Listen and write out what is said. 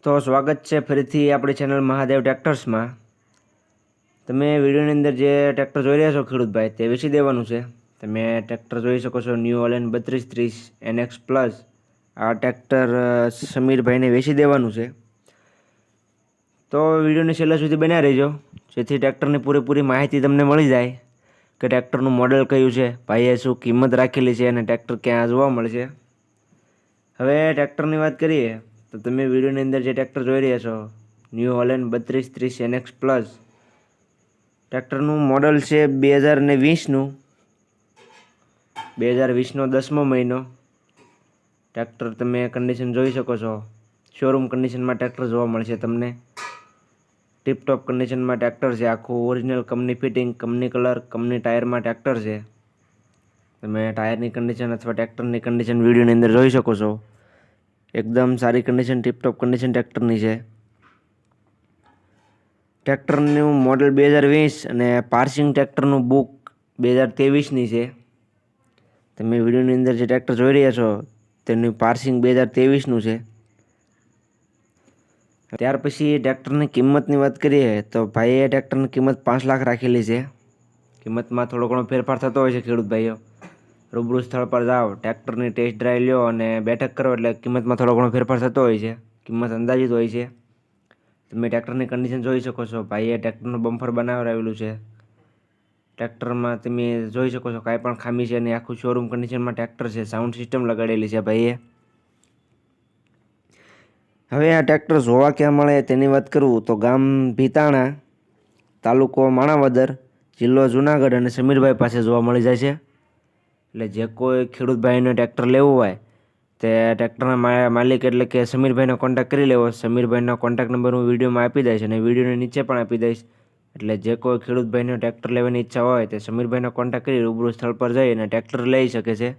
તો સ્વાગત છે ફરીથી આપણી ચેનલ મહાદેવ ટ્રેક્ટર્સમાં। તમે વિડીયોની અંદર જે ટ્રેક્ટર જોઈ રહ્યા છો ખેડૂતભાઈ, તે વેચી દેવાનું છે। તમે ટ્રેક્ટર જોઈ શકો છો ન્યૂ હોલેન્ડ 3230 NX પ્લસ। આ ટ્રેક્ટર સમીરભાઈને વેચી દેવાનું છે। તો વિડીયોની છેલ્લા સુધી બન્યા રહેજો, જેથી ટ્રેક્ટરની પૂરેપૂરી માહિતી તમને મળી જાય કે ટ્રેક્ટરનું મોડેલ કયું છે, ભાઈએ શું કિંમત રાખેલી છે અને ટ્રેક્ટર ક્યાં જોવા મળશે। હવે ટ્રેક્ટરની વાત કરીએ તો તમે વિડીયોની અંદર જે ટ્રેક્ટર જોઈ રહ્યા છો ન્યૂ હોલેન્ડ 3230 NX પ્લસ, ટ્રેક્ટરનું મોડલ છે 2020નું, 2020નો 10મો મહિનો। ટ્રેક્ટર તમે કન્ડિશન જોઈ શકો છો, શોરૂમ કન્ડિશનમાં ટ્રેક્ટર જોવા મળશે તમને। ટીપટોપ કન્ડિશનમાં ટ્રેક્ટર છે, આખું original company fitting, company colour, company ટાયરમાં ટ્રેક્ટર છે। તમે ટાયરની કન્ડિશન અથવા ટ્રેક્ટરની કન્ડિશન વિડીયોની અંદર જોઈ શકો છો। એકદમ સારી કન્ડિશન, ટીપટોપ કન્ડિશન ટ્રેક્ટરની છે। ટ્રેક્ટરનું મોડલ 2020 અને પાર્સિંગ ટ્રેક્ટરનું બુક 2023ની છે। તમે વિડીયોની અંદર જે ટ્રેક્ટર જોઈ રહ્યા છો તેનું પાર્સિંગ 2023નું છે। ત્યાર પછી ટ્રેક્ટરની કિંમતની વાત કરીએ તો ભાઈએ ટ્રેક્ટરની કિંમત 5 લાખ રાખેલી છે। કિંમતમાં થોડો ઘણો ફેરફાર થતો હોય છે ખેડૂત ભાઈઓ। રૂબરૂ સ્થળ પર જાઓ, ટ્રેક્ટરની ટેસ્ટ ડ્રાઈવ લો અને બેઠક કરો એટલે કિંમતમાં થોડો ઘણો ફેરફાર થતો હોય છે। કિંમત અંદાજિત હોય છે। તમે ટ્રેક્ટરની કન્ડિશન જોઈ શકો છો, ભાઈએ ટ્રેક્ટરનું બમ્પર બનાવડાવેલું છે। ટ્રેક્ટરમાં તમે જોઈ શકો છો કાંઈ પણ ખામી છે નહીં, આખું શોરૂમ કન્ડિશનમાં ટ્રેક્ટર છે। સાઉન્ડ સિસ્ટમ લગાડેલી છે ભાઈએ। હવે આ ટ્રેક્ટર જોવા ક્યાં મળે તેની વાત કરું તો ગામ ભીતાણા, તાલુકો માણાવદર, જિલ્લો જુનાગઢ અને સમીરભાઈ પાસે જોવા મળી જાય છે। એટલે જે કોઈ ખેડૂત ભાઈને ટ્રેક્ટર લેવું હોય તે ટ્રેક્ટરના માલિક એટલે કે સમીરભાઈનો કોન્ટેક્ટ કરી લેવો। સમીરભાઈનો કોન્ટેક્ટ નંબર હું વિડીયોમાં આપી દઈશ અને વિડીયોની નીચે પણ આપી દઈશ। એટલે જે કોઈ ખેડૂત ભાઈને ટ્રેક્ટર લેવાની ઈચ્છા હોય તે સમીરભાઈનો કોન્ટેક્ટ કરી રૂબરૂ સ્થળ પર જઈ અને ટ્રેક્ટર લઈ શકે છે।